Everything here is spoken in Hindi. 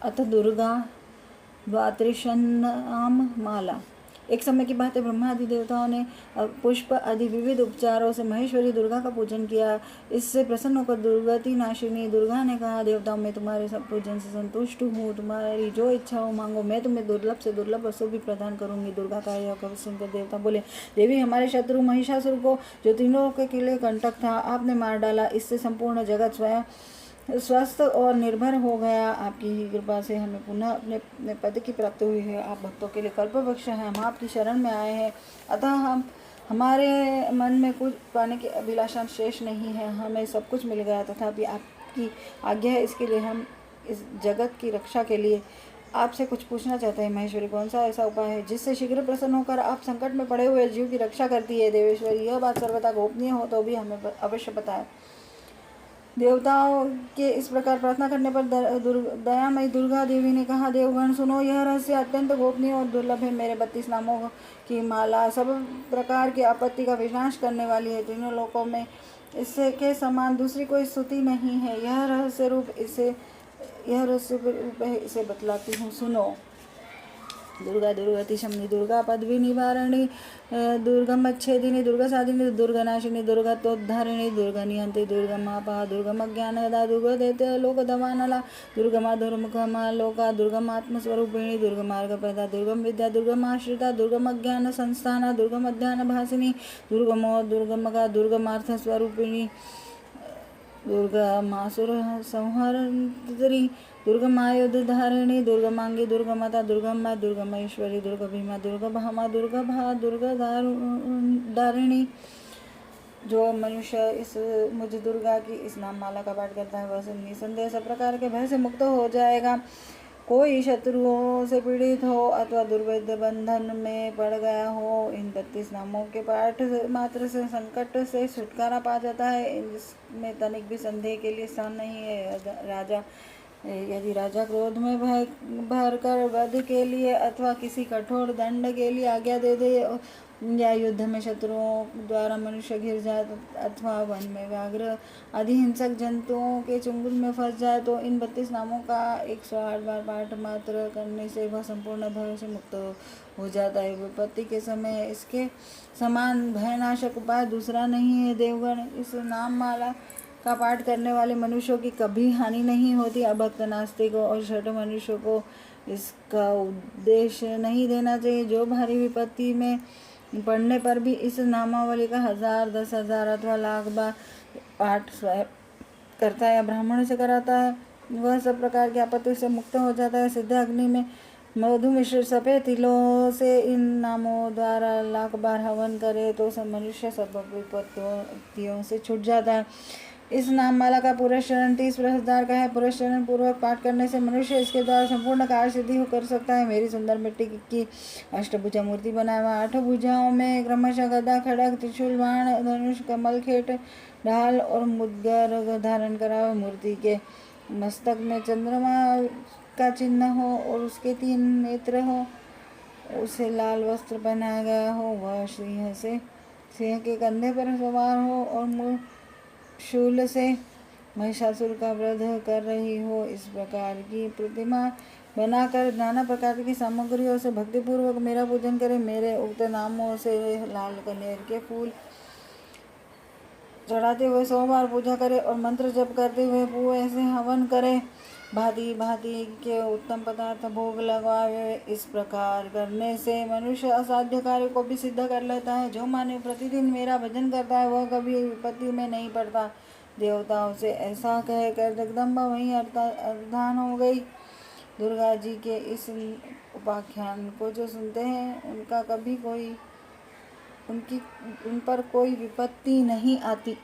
अथ दुर्गा द्वात्रिशन्नाम माला। एक समय की बात है, ब्रह्मा आदि देवताओं ने पुष्प आदि विविध उपचारों से महेश्वरी दुर्गा का पूजन किया। इससे प्रसन्न होकर दुर्गति नाशिनी दुर्गा ने कहा, देवताओं मैं तुम्हारे सब पूजन से संतुष्ट हूँ, तुम्हारी जो इच्छा हो मांगो, मैं तुम्हें दुर्लभ से दुर्लभ वस्तु भी प्रदान करूंगी। दुर्गा का यह कह सुनकर देवता बोले, देवी हमारे शत्रु महिषासुर को, जो तीनों के लिए कंटक था, आपने मार डाला। इससे संपूर्ण जगत स्वयं स्वस्थ और निर्भर हो गया। आपकी ही कृपा से हमें पुनः अपने पद की प्राप्ति हुई है। आप भक्तों के लिए कल्पवृक्ष हैं, हम आपकी शरण में आए हैं। अतः हमारे मन में कुछ पाने की अभिलाषा शेष नहीं है, हमें सब कुछ मिल गया। तथापि आपकी आज्ञा है, इसके लिए हम इस जगत की रक्षा के लिए आपसे कुछ पूछना चाहते हैं। महेश्वरी, कौन सा ऐसा उपाय है जिससे शीघ्र प्रसन्न होकर आप संकट में पड़े हुए जीव की रक्षा करती है? देवेश्वरी, यह बात सर्वथा गोपनीय हो तो भी हमें अवश्य बताएं। देवताओं के इस प्रकार प्रार्थना करने पर दयामयी दुर्गा देवी ने कहा, देवगण सुनो, यह रहस्य अत्यंत गोपनीय और दुर्लभ है। मेरे 32 नामों की माला सब प्रकार की आपत्ति का विनाश करने वाली है। तीनों लोकों में इससे के समान दूसरी कोई स्तुति नहीं है। यह रहस्य रूप है, इसे बतलाती हूँ, सुनो। दुर्गा दुर्गति शमनी, दुर्गा पदवी निवारणी, दुर्गमच्छेदिनी, दुर्गसाधिनी, दुर्गनाशिनी, दुर्गतोद्धारिणी, दुर्गनियंत्री, दुर्गमापा, दुर्गमज्ञानदा, दुर्गदैत्य लोकदवानला, दुर्गमा दुर्मुखमा लोका, दुर्गमात्मस्वरूपिणी, दुर्गमार्गप्रदा, दुर्गम विद्या, दुर्गमाश्रिता, दुर्गमज्ञान संस्थाना, दुर्गमध्यान भासिनी, दुर्गमो दुर्गमगा, दुर्गमार्थस्वरूपिणी, दुर्गमासुर संहर्त्री, दुर्गमायुधधारिणी, दुर्गमांगी, दुर्गमता, दुर्गमा, दुर्गमेश्वरी, दुर्गभीमा, दुर्गभामा, दुर्गभा, दुर्गदारिणी। जो मनुष्य मुझ दुर्गा की इस नाम माला का पाठ करता है, वह निसंदेह सब प्रकार के भय से मुक्त हो जाएगा। कोई शत्रुओं से पीड़ित हो अथवा दुर्वेद्य बंधन में पड़ गया हो, इन 32 नामों के पाठ मात्र से संकट से छुटकारा पा जाता है। इसमें तनिक भी संदेह के लिए स्थान नहीं है। यदि राजा क्रोध में भर कर वध के लिए अथवा किसी कठोर दंड के लिए आज्ञा दे दे, या युद्ध में शत्रुओं द्वारा मनुष्य घिर जाए, अथवा वन में व्याघ्र आदि हिंसक जंतुओं के चुंगल में फंस जाए, तो इन 32 नामों का 108 बार पाठ मात्र करने से वह संपूर्ण भय से मुक्त हो जाता है। विपत्ति के समय इसके समान भयनाशक उपाय दूसरा नहीं है। देवगण, इस नाम माला का पाठ करने वाले मनुष्यों की कभी हानि नहीं होती। अभक्त, नास्तिकों और शठ मनुष्यों को इसका उद्देश्य नहीं देना चाहिए। जो भारी विपत्ति में पढ़ने पर भी इस नामावली का 1000, 10,000 अथवा लाख बार पाठ स्वयं करता है या ब्राह्मण से कराता है, वह सब प्रकार की आपत्ति से मुक्त हो जाता है। सिद्ध अग्नि में मधु मिश्र सफेद तिलों से इन नामों द्वारा लाख बार हवन करे तो सब मनुष्य सब विपत्तियों से छूट जाता है। इस नाम माला का पुरस्चरण 30,000 का है। पुरस्चरण पूर्वक पाठ करने से मनुष्य इसके द्वारा संपूर्ण कार्य सिद्धि कर सकता है। मेरी सुंदर मिट्टी की अष्टभुजा मूर्ति बनाए हुआ 8 भुजाओं में क्रमशः गदा, खड़ग, त्रिशूल, बाण, धनुष, कमल, खेट, ढाल और मुद्गर धारण करा हुआ। मूर्ति के मस्तक में चंद्रमा का चिन्ह हो और उसके 3 नेत्र हो, उसे लाल वस्त्र पहनाया गया हो, वह सिंह के कंधे पर सवार हो और शूल से महिषासुर का वध कर रही हो। इस प्रकार की प्रतिमा बनाकर नाना प्रकार की सामग्रियों से भक्तिपूर्वक मेरा पूजन करे। मेरे उक्त नामों से लाल कनेर के फूल चढ़ाते हुए 100 बार पूजा करे और मंत्र जप करते हुए पुए से हवन करे। भांति भांति के उत्तम पदार्थ भोग लगावे। इस प्रकार करने से मनुष्य असाध्य कार्य को भी सिद्ध कर लेता है। जो मानव प्रतिदिन मेरा भजन करता है, वह कभी विपत्ति में नहीं पड़ता। देवताओं से ऐसा कहकर जगदम्बा वहीं अर्धान हो गई। दुर्गा जी के इस उपाख्यान को जो सुनते हैं, उन पर कोई विपत्ति नहीं आती।